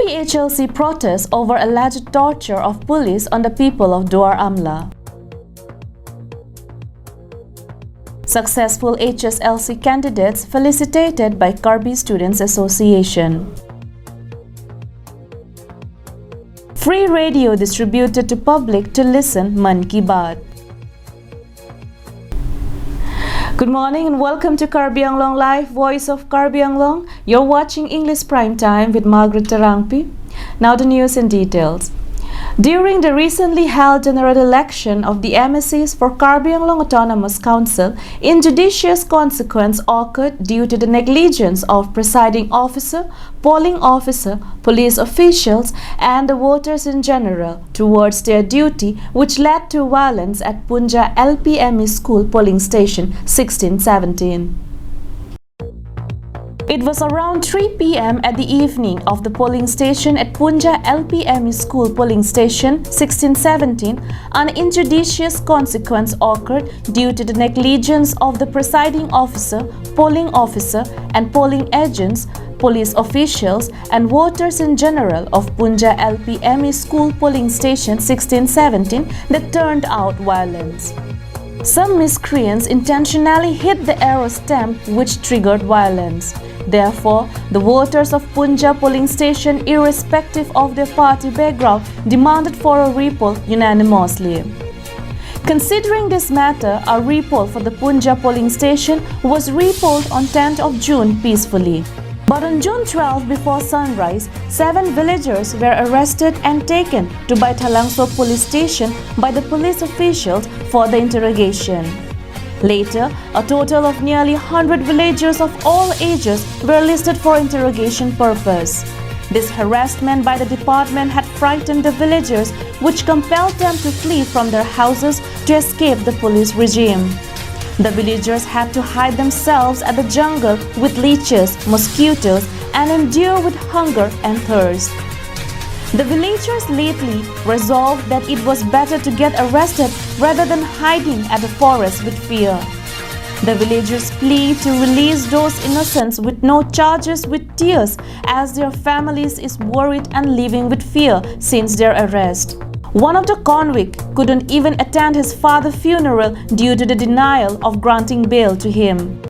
APHLC protests over alleged torture of police on the people of Duar Amla. Successful HSLC candidates felicitated by Karbi Students Association. Free radio distributed to public to listen Man Ki Baat. Good morning and welcome to Karbi Anglong Live, Voice of Karbi Anglong. You're watching English Prime Time with Margaret Tarangpi. Now the news in details. During the recently held general election of the MSCs for Karbi Anglong Autonomous Council, injudicious consequence occurred due to the negligence of presiding officer, polling officer, police officials, and the voters in general towards their duty, which led to violence at Punja LPME School Polling Station 1617. It was around 3 p.m. at the evening of the polling station at Punja LPME School Polling Station 1617, an injudicious consequence occurred due to the negligence of the presiding officer, polling officer, and polling agents, police officials, and voters in general of Punja LPME School Polling Station 1617 that turned out violence. Some miscreants intentionally hit the arrow stamp which triggered violence. Therefore, the voters of Punja polling station, irrespective of their party background, demanded for a repoll unanimously. Considering this matter, a repoll for the Punja polling station was repolled on 10th of June peacefully. But on June 12, before sunrise, 7 villagers were arrested and taken to Baithalangso police station by the police officials for the interrogation. Later, a total of nearly 100 villagers of all ages were listed for interrogation purpose. This harassment by the department had frightened the villagers, which compelled them to flee from their houses to escape the police regime. The villagers had to hide themselves at the jungle with leeches, mosquitoes, and endure with hunger and thirst. The villagers lately resolved that it was better to get arrested rather than hiding at the forest with fear. The villagers plead to release those innocents with no charges with tears, as their families is worried and living with fear since their arrest. One of the convicts couldn't even attend his father's funeral due to the denial of granting bail to him.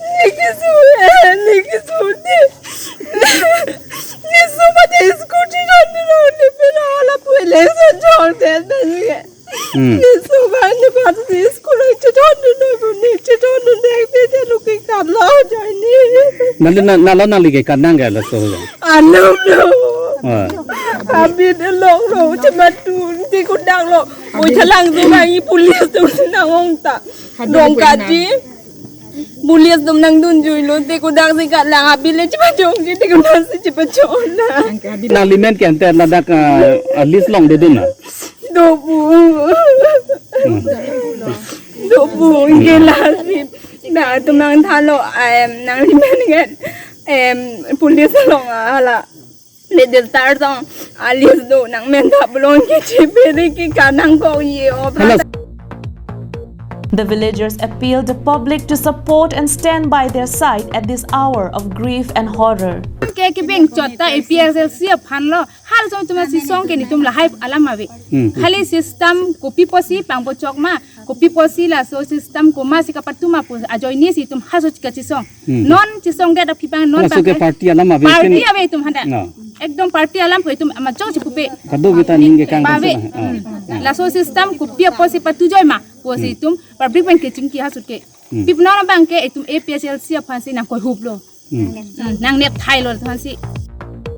Abid long lo cuma tu di kudang lo, ucalang tu lagi polis tu nang ongta, dong kaji, polis tu nang tunjuk lo di kudang si kat lang abid le cuma jong di kudang si cuma jong lah. Nang limen kian ter ladak list long de duna. Dobu gila si, dah tu nang thalo nang limen kan, polis long ala. The villagers appealed the public to support and stand by their side at this hour of grief and horror. System kopi posi pang bocok ma kopi posi la so system ko ma sikapatuma po ajoini si tum haso chikachisong non chisong da pipang non party alam ave party ave tum handa ekdom party alam ko tum ama chong chipupe kado kita ninge kang la so system kopi posi patujoy ma posi tum public bank ke chingki hasut ke pipna bank ke tum APHLC phansi na ko hublo nang net thailo phansi.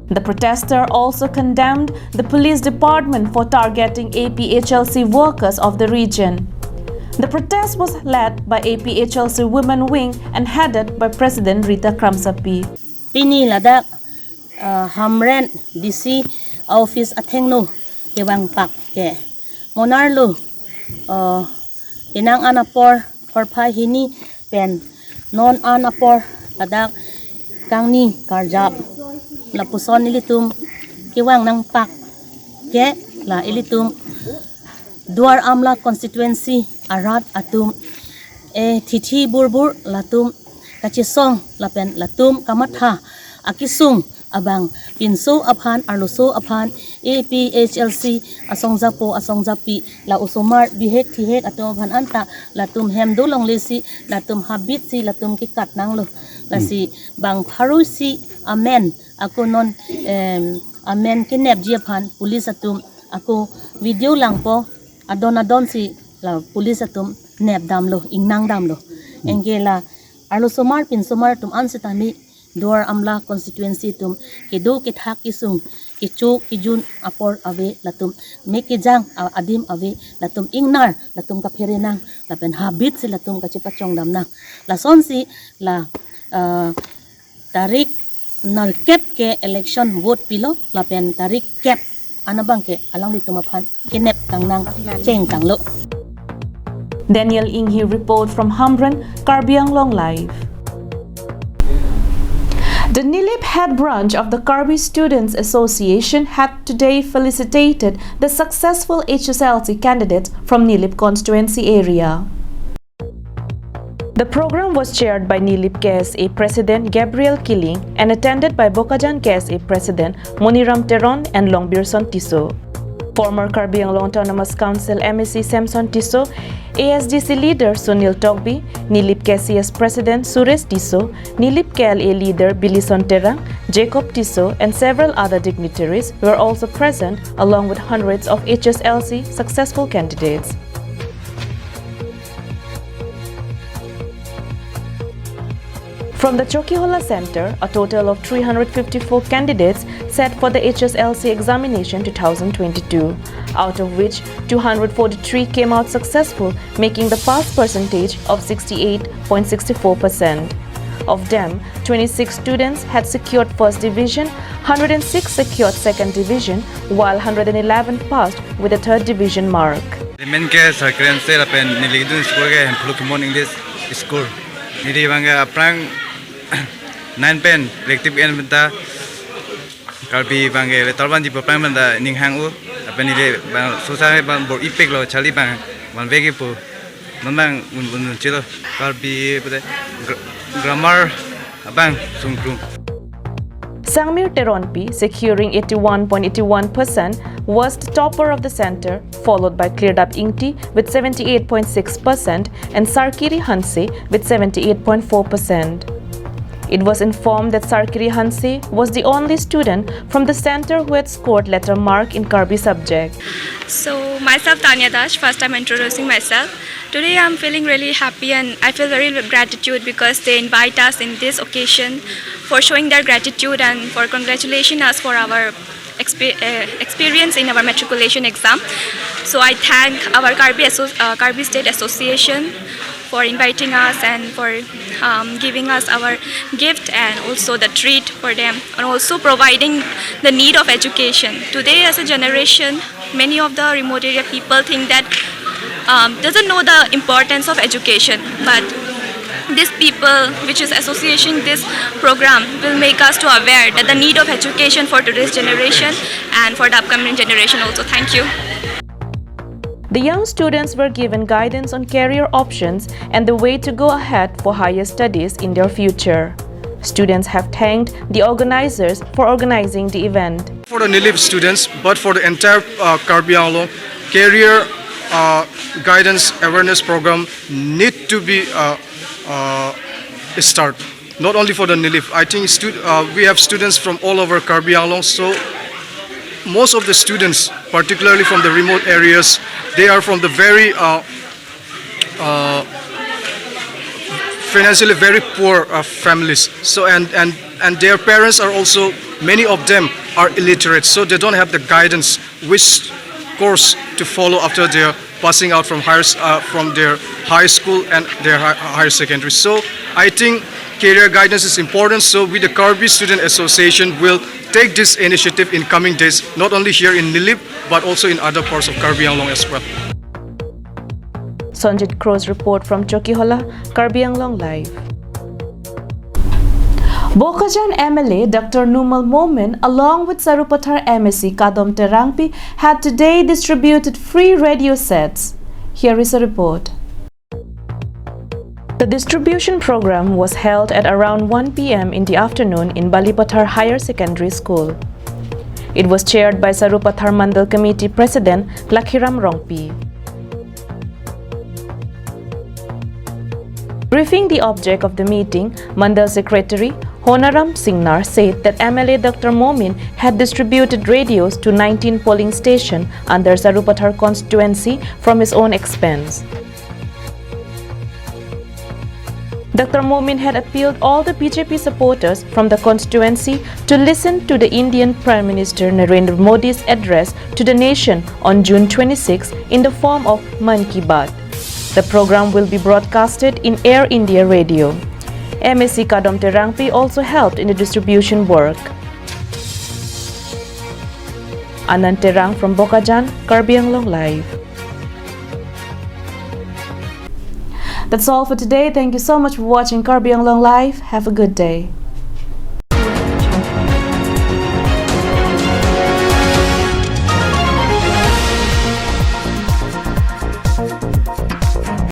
The protester also condemned the police department for targeting APHLC workers of the region. The protest was led by APHLC Women Wing and headed by President Rita Kramsapi. Pini ladak hamren DC office athengno kewang pak ke monarlu inang anapor korpai hini pen non anapor ladak kangni karjap lapuson ilitum kiwang nang pak ke la ilitum Duar Amla constituency arat atum tithi burbur latum kachisong lapen latum kamatha akisung abang pinso aphan arloso aphan APHLC asong japo asong japi la usomar bihet thihet atom phan anta latum hemdo long lesi latum habit si latum ki kat nang lo lasi bang pharu si amen ako non amen kinep ji phan police atum ako video lang po adon si la police atum nep dam lo ingnang dam lo engela arlo somar pin somar tum ansitami dor amla constituency tum kedo ke thak kisung kichu kijun apor ave latum mekijang adim ave latum ingnar latum ka pherenang lapen habit si latum ka chipachong damna la sonsi la tarik narkep ke election vote pilo lapen tarik kep anabang ke alang ditumaphan kinep tangnang cheng tanglo. Daniel Inghi report from Hamran, Karbianglong Live. The Nilip head branch of the Karbi Students Association had today felicitated the successful HSLC candidates from Nilip constituency area. The program was chaired by Nilip KSA President Gabriel Kiling and attended by Bokajan KSA President Moniram Teron and Longbirson Tiso. Former Karbianglong Autonomous Council MEC Samson Tiso, ASDC leader Sunil Togbi, Nilip KCS President Suresh Tiso, Nilip KLA leader Bilison Terang, Jacob Tiso, and several other dignitaries were also present along with hundreds of HSLC successful candidates. From the Chokihola Center, a total of 354 candidates sat for the HSLC examination 2022, out of which 243 came out successful, making the pass percentage of 68.64%. Of them, 26 students had secured first division, 106 secured second division, while 111 passed with a third division mark. Men ke sarkren se lapen niligdun school ke Plukimon English school. Nili bangga aprang 9 pen lektif en benta Karbi bangga letalban di aprang benda ninghang u lapen nili bang susah bang bor ipek lo chali bang vegi pu memang un chilo Karbi pada grammar abang sungkrum. Sangmir Teronpi, securing 81.81%, was the topper of the center, followed by Cleared-up Ingti with 78.6% and Sarkiri Hanse with 78.4%. It was informed that Sarkiri Hanse was the only student from the center who had scored letter mark in Karbi subject. So myself Tanya Dash, first time introducing myself. Today I'm feeling really happy and I feel very gratitude because they invite us in this occasion for showing their gratitude and for congratulating us for our experience in our matriculation exam. So I thank our Karbi State Association for inviting us and for giving us our gift and also the treat for them and also providing the need of education. Today as a generation, many of the remote area people think that doesn't know the importance of education, but these people which is associating this program will make us to aware that the need of education for today's generation and for the upcoming generation also. Thank you. The young students were given guidance on career options and the way to go ahead for higher studies in their future. Students have thanked the organizers for organizing the event. For the Nilip students, but for the entire Karbianglong, career guidance awareness program need to be start. Not only for the Nilip, I think we have students from all over Karbianglong, so most of the students, particularly from the remote areas, they are from the very financially very poor families. So and their parents are also, many of them are illiterate, so they don't have the guidance which course to follow after their passing out from their high school and their higher secondary. So I think career guidance is important. So with the Karbi Student Association will take this initiative in coming days, not only here in Nilip, but also in other parts of Karbianglong as well. Sanjit Crow's report from Chokihola, Karbianglong Live. Bokajan MLA Dr. Numal Momin along with Sarupathar MEC Kadom Terangpi had today distributed free radio sets. Here is a report. The distribution program was held at around 1 p.m. in the afternoon in Balipathar Higher Secondary School. It was chaired by Sarupathar Mandal Committee President Lakhiram Rongpi. Briefing the object of the meeting, Mandal Secretary Honaram Singnar said that MLA Dr. Momin had distributed radios to 19 polling stations under Sarupathar constituency from his own expense. Dr. Momin had appealed all the BJP supporters from the constituency to listen to the Indian Prime Minister Narendra Modi's address to the nation on June 26 in the form of Man Ki Baat. The program will be broadcasted in Air India Radio. MSc Kadom Terangpi also helped in the distribution work. Anand Terang from Bokajan, Karbi Anglong Live. That's all for today. Thank you so much for watching Karbi Anglong Live. Have a good day.